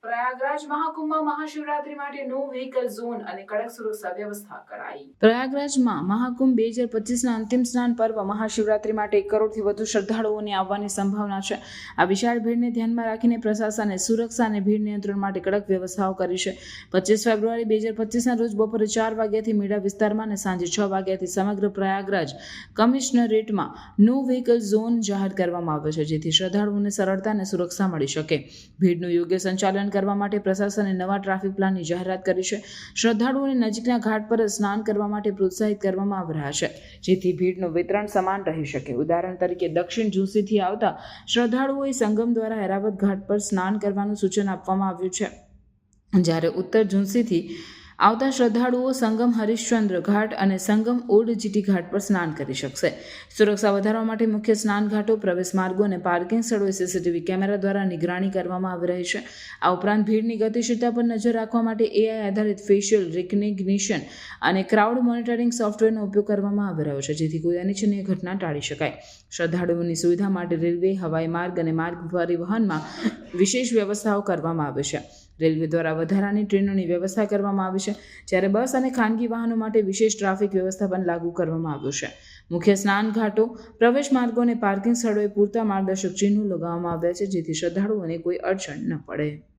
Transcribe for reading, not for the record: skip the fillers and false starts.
પ્રયાગરાજ મહાકુંભમાં મહાશિવરાત્રી માટે નો vehicle zone અને કડક સુરક્ષા વ્યવસ્થા કરાઈ। પ્રયાગરાજમાં મહાકુંભ 2025ના અંતિમ સ્નાન પર્વ મહાશિવરાત્રી માટે 1 કરોડથી વધુ શ્રદ્ધાળુઓની આવવાની સંભાવના છે। આ વિશાળ ભીડને ધ્યાનમાં રાખીને પ્રશાસને સુરક્ષા અને ભીડ નિયંત્રણ માટે કડક વ્યવસ્થાઓ કરી છે। 25 ફેબ્રુઆરી 2025ના રોજ બપોરે 4 વાગ્યાથી મેળા વિસ્તારમાં અને સાંજે 6 વાગ્યાથી સમગ્ર પ્રયાગરાજ કમિશનરેટમાં નો વ્હીકલ ઝોન જાહેર કરવામાં આવ્યો છે, જેથી શ્રદ્ધાળુઓને સરળતા અને સુરક્ષા મળી શકે। ભીડનું યોગ્ય સંચાલન કરવા માટે પ્રશાસને નવા ટ્રાફિક પ્લાનની જાહેરાત કરી છે। શ્રદ્ધાળુઓને નજીકના ઘાટ પર સ્નાન કરવા માટે પ્રોત્સાહિત કરવામાં આવી રહ્યા છે, જેથી ભીડનું વિતરણ સમાન રહી શકે। ઉદાહરણ તરીકે દક્ષિણ ઝુંસીથી આવતા શ્રદ્ધાળુઓએ સંગમ દ્વારા એરાવત ઘાટ પર સ્નાન કરવાનું સૂચન આપવામાં આવ્યું છે, જ્યારે ઉત્તર ઝુંસીથી આવતા શ્રદ્ધાળુઓ સંગમ હરિશ્ચંદ્ર ઘાટ અને સંગમ ઓલ્ડ જીટી ઘાટ પર સ્નાન કરી શકશે। સુરક્ષા વધારવા માટે મુખ્ય સ્નાન ઘાટો, પ્રવેશ માર્ગો અને પાર્કિંગ સ્થળોએ સીસીટીવી કેમેરા દ્વારા નિગરાણી કરવામાં આવી રહી છે। આ ઉપરાંત ભીડની ગતિશીલતા પર નજર રાખવા માટે AI આધારિત ફેશિયલ રિકગ્નિશન અને ક્રાઉડ મોનિટરિંગ સોફ્ટવેરનો ઉપયોગ કરવામાં આવી રહ્યો છે, જેથી કોઈ અનિચ્છનીય ઘટના ટાળી શકાય। શ્રદ્ધાળુઓની સુવિધા માટે રેલવે, હવાઈ માર્ગ અને માર્ગ પરિવહનમાં વિશેષ વ્યવસ્થાઓ કરવામાં આવી છે। રેલવે દ્વારા વધારાની ટ્રેનોની વ્યવસ્થા કરવામાં આવી છે, જ્યારે બસ અને ખાનગી વાહનો માટે વિશેષ ટ્રાફિક વ્યવસ્થા પણ લાગુ કરવામાં આવ્યું છે। મુખ્ય સ્નાન ઘાટો, પ્રવેશ માર્ગો અને પાર્કિંગ સ્થળોએ પૂરતા માર્ગદર્શક ચિહ્નો લગાવવામાં આવ્યા છે, જેથી શ્રદ્ધાળુઓને કોઈ અડચણ ન પડે।